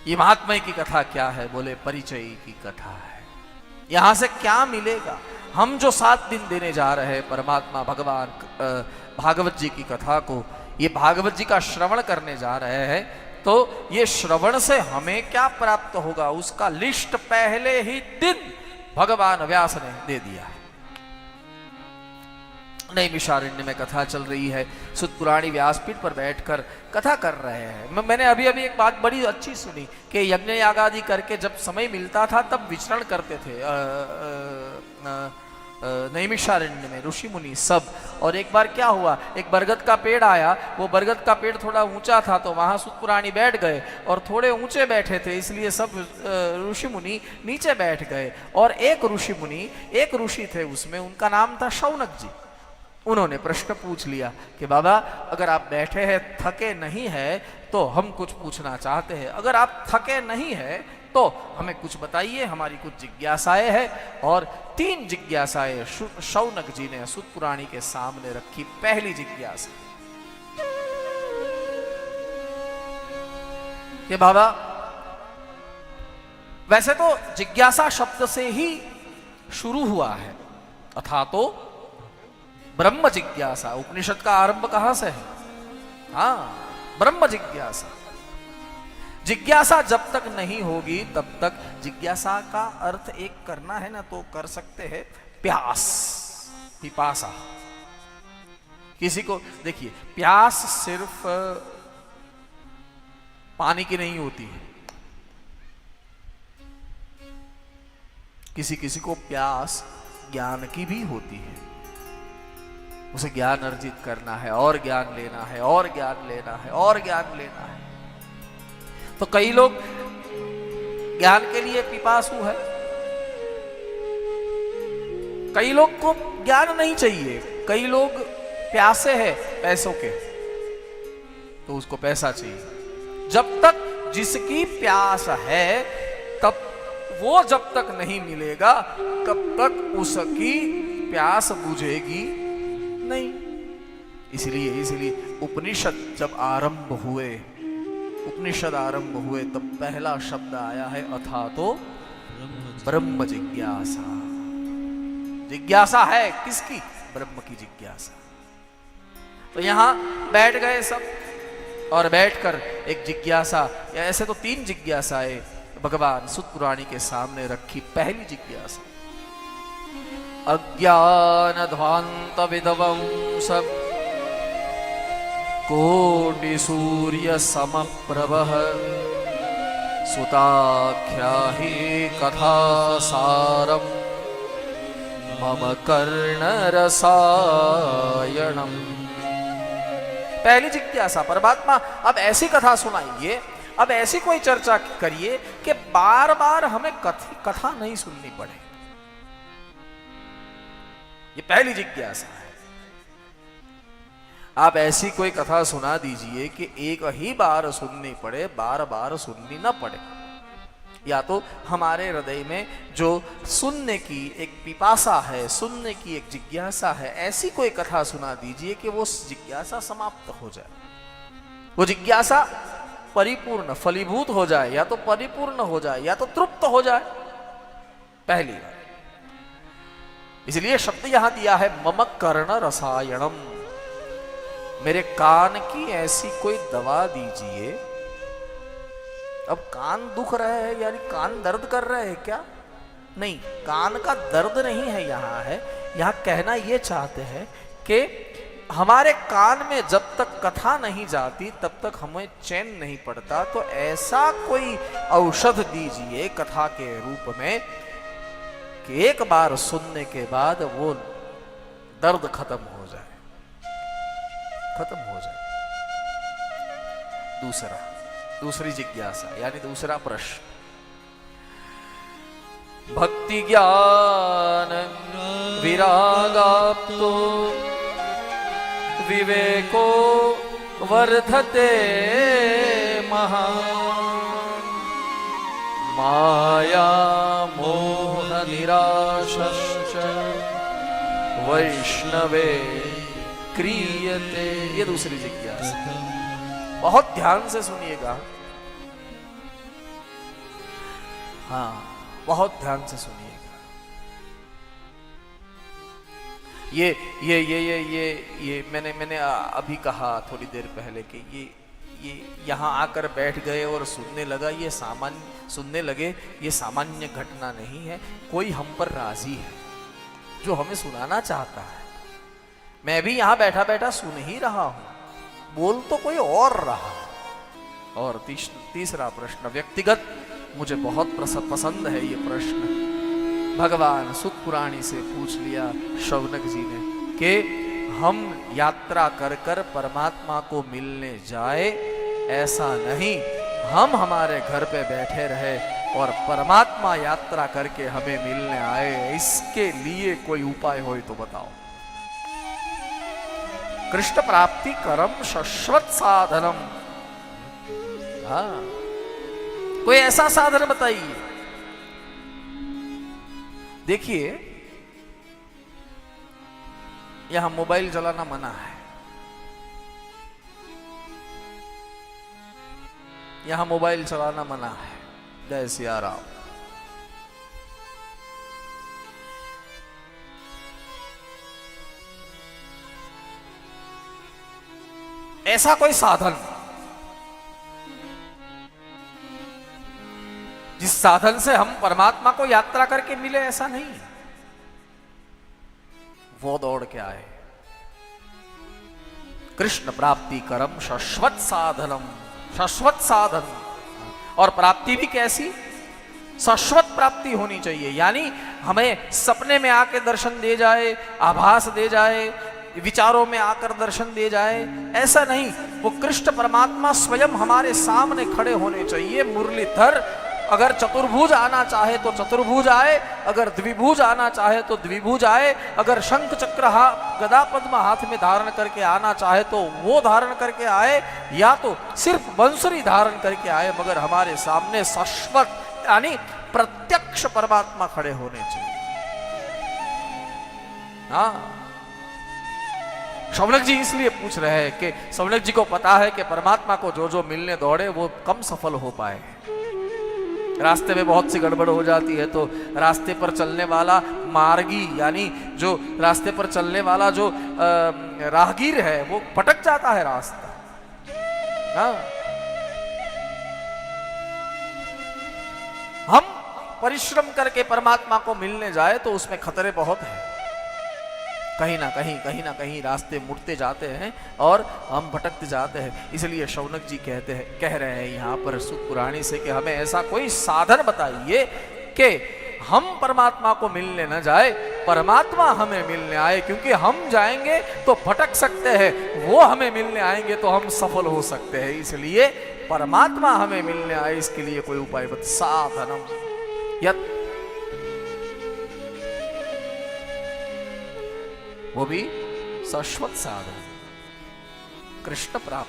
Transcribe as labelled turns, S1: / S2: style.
S1: ये महात्मा की कथा क्या है? बोले परिचय की कथा है। यहां से क्या मिलेगा? हम जो 7 दिन देने जा रहे हैं परमात्मा भगवान भागवत जी की कथा को, ये भागवत जी का श्रवण करने जा रहे हैं, तो ये श्रवण से हमें क्या प्राप्त होगा उसका लिस्ट पहले ही दिन भगवान व्यास ने दे दिया है। नैमिषारण्य में कथा चल रही है, सुत पुराणी व्यासपीठ पर बैठकर कथा कर रहे हैं। मैंने अभी अभी एक बात बड़ी अच्छी सुनी कि यज्ञ याग आदि करके जब समय मिलता था तब विचरण करते थे नैमिषारण्य में ऋषि मुनि सब। और एक बार क्या हुआ, एक बरगद का पेड़ आया, वो बरगद का पेड़ थोड़ा ऊंचा था तो वहां सुत पुराणी बैठ गए और थोड़े ऊंचे बैठे थे इसलिए सब ऋषि मुनि नीचे बैठ गए। और एक ऋषि थे उसमें, उनका नाम था शौनक जी। उन्होंने प्रश्न पूछ लिया कि बाबा अगर आप बैठे हैं थके नहीं है तो हम कुछ पूछना चाहते हैं, अगर आप थके नहीं है तो हमें कुछ बताइए, हमारी कुछ जिज्ञासाएं हैं। और 3 जिज्ञासाएं शौनक जी ने सुत पुराणी के सामने रखी। पहली जिज्ञासा कि बाबा वैसे तो जिज्ञासा शब्द से ही शुरू हुआ है, अथा तो ब्रह्म जिज्ञासा। उपनिषद का आरंभ कहां से है? हाँ, ब्रह्म जिज्ञासा। जिज्ञासा जब तक नहीं होगी तब तक, जिज्ञासा का अर्थ एक करना है ना तो कर सकते हैं प्यास, पिपासा। किसी को देखिए, प्यास सिर्फ पानी की नहीं होती है, किसी किसी को प्यास ज्ञान की भी होती है। उसे ज्ञान अर्जित करना है और ज्ञान लेना है और ज्ञान लेना है और ज्ञान लेना है। तो कई लोग ज्ञान के लिए पिपासु है, कई लोग को ज्ञान नहीं चाहिए, कई लोग प्यासे हैं पैसों के, तो उसको पैसा चाहिए। जब तक जिसकी प्यास है तब वो जब तक नहीं मिलेगा तब तक उसकी प्यास बुझेगी नहीं। इसलिए उपनिषद जब आरंभ हुए तब पहला शब्द आया है अथा तो ब्रह्म जिज्ञासा। जिज्ञासा है किसकी? ब्रह्म की जिज्ञासा। तो यहां बैठ गए सब और बैठकर एक जिज्ञासा, या ऐसे तो 3 जिज्ञासाएं भगवान सुत पुराणी के सामने रखी। पहली जिज्ञासा, अज्ञान ध्वांत विदवंस कोटि सूर्य समप्रभः सुताख्या ही कथा सारम मम कर्ण रसायनम। पहली जिज्ञासा, परमात्मा अब ऐसी कथा सुनाइए, अब ऐसी कोई चर्चा करिए कि बार बार हमें कथा नहीं सुननी पड़े। ये पहली जिज्ञासा है। आप ऐसी कोई कथा सुना दीजिए कि एक ही बार सुननी पड़े, बार बार सुननी ना पड़े। या तो हमारे हृदय में जो सुनने की एक पिपासा है, सुनने की एक जिज्ञासा है, ऐसी कोई कथा सुना दीजिए कि वो जिज्ञासा समाप्त हो जाए, वो जिज्ञासा परिपूर्ण फलीभूत हो जाए, या तो परिपूर्ण हो जाए या तो तृप्त हो जाए। पहली बात, इसलिए शब्द यहां दिया है मम कर्ण रसायनम। मेरे कान की ऐसी कोई दवा दीजिए। अब कान दुख रहे हैं यानी कान दर्द कर रहे हैं क्या? नहीं, कान का दर्द नहीं है यहां कहना ये चाहते हैं कि हमारे कान में जब तक कथा नहीं जाती तब तक हमें चैन नहीं पड़ता। तो ऐसा कोई औषध दीजिए कथा के रूप में कि एक बार सुनने के बाद वो दर्द खत्म हो जाए। दूसरी जिज्ञासा यानी दूसरा प्रश्न, भक्ति ज्ञान विरागाप्तो विवेको वर्धते महान् माया मोह निराशश्च वैष्णवे क्रियते। ये दूसरी जिज्ञासा, बहुत ध्यान से सुनिएगा। हाँ, बहुत ध्यान से सुनिएगा। ये मैंने अभी कहा थोड़ी देर पहले कि ये यहाँ आकर बैठ गए और सुनने लगा, सुनने लगे, ये सामान्य घटना नहीं है। कोई हम पर राजी है जो हमें सुनाना चाहता है। मैं भी यहाँ बैठा बैठा सुन ही रहा हूं, बोल तो कोई और रहा है। और तीसरा प्रश्न व्यक्तिगत मुझे बहुत पसंद है ये प्रश्न। भगवान सुत पुराणी से पूछ लिया शौनक जी ने कि हम यात्रा कर कर परमात्मा को मिलने जाए, ऐसा नहीं हम हमारे घर पे बैठे रहे और परमात्मा यात्रा करके हमें मिलने आए। इसके लिए कोई उपाय हो तो बताओ। कृष्ण प्राप्ति करम शाश्वत साधनम। हाँ, कोई ऐसा साधन बताइए। देखिए, यहां मोबाइल चलाना मना है, यहां मोबाइल चलाना मना है। जय सिया राम। ऐसा कोई साधन जिस साधन से हम परमात्मा को यात्रा करके मिले, ऐसा नहीं। वो दौड़ के आए। कृष्ण प्राप्ति करम शाश्वत साधनम। शाश्वत साधन, और प्राप्ति भी कैसी? शाश्वत प्राप्ति होनी चाहिए। यानी हमें सपने में आके दर्शन दे जाए, आभास दे जाए, विचारों में आकर दर्शन दे जाए, ऐसा नहीं। वो कृष्ण परमात्मा स्वयं हमारे सामने खड़े होने चाहिए। मुरलीधर अगर चतुर्भुज आना चाहे तो चतुर्भुज आए, अगर द्विभुज आना चाहे तो द्विभुज आए, अगर शंख चक्र गदा पद्म हाथ में धारण करके आना चाहे तो वो धारण करके आए, या तो सिर्फ बंसुरी धारण करके आए, मगर हमारे सामने शाश्वत यानी प्रत्यक्ष परमात्मा खड़े होने चाहिए। हाँ, शौनक जी इसलिए पूछ रहे हैं कि शौनक जी को पता है कि परमात्मा को जो जो मिलने दौड़े वो कम सफल हो पाए। रास्ते में बहुत सी गड़बड़ हो जाती है तो रास्ते पर चलने वाला मार्गी, यानी जो रास्ते पर चलने वाला जो राहगीर है, वो भटक जाता है रास्ता। हाँ, हम परिश्रम करके परमात्मा को मिलने जाए तो उसमें खतरे बहुत हैं। कहीं ना कहीं रास्ते मुड़ते जाते हैं और हम भटकते जाते हैं। इसलिए शौनक जी कह रहे हैं यहाँ पर सुत पुराणी से कि हमें ऐसा कोई साधन बताइए कि हम परमात्मा को मिलने न जाए, परमात्मा हमें मिलने आए। क्योंकि हम जाएंगे तो भटक सकते हैं, वो हमें मिलने आएंगे तो हम सफल हो सकते हैं। इसलिए परमात्मा हमें मिलने आए, इसके लिए कोई उपाय बता। साधनम यत्, वो भी शाश्वत साधन, कृष्ण प्राप्ति।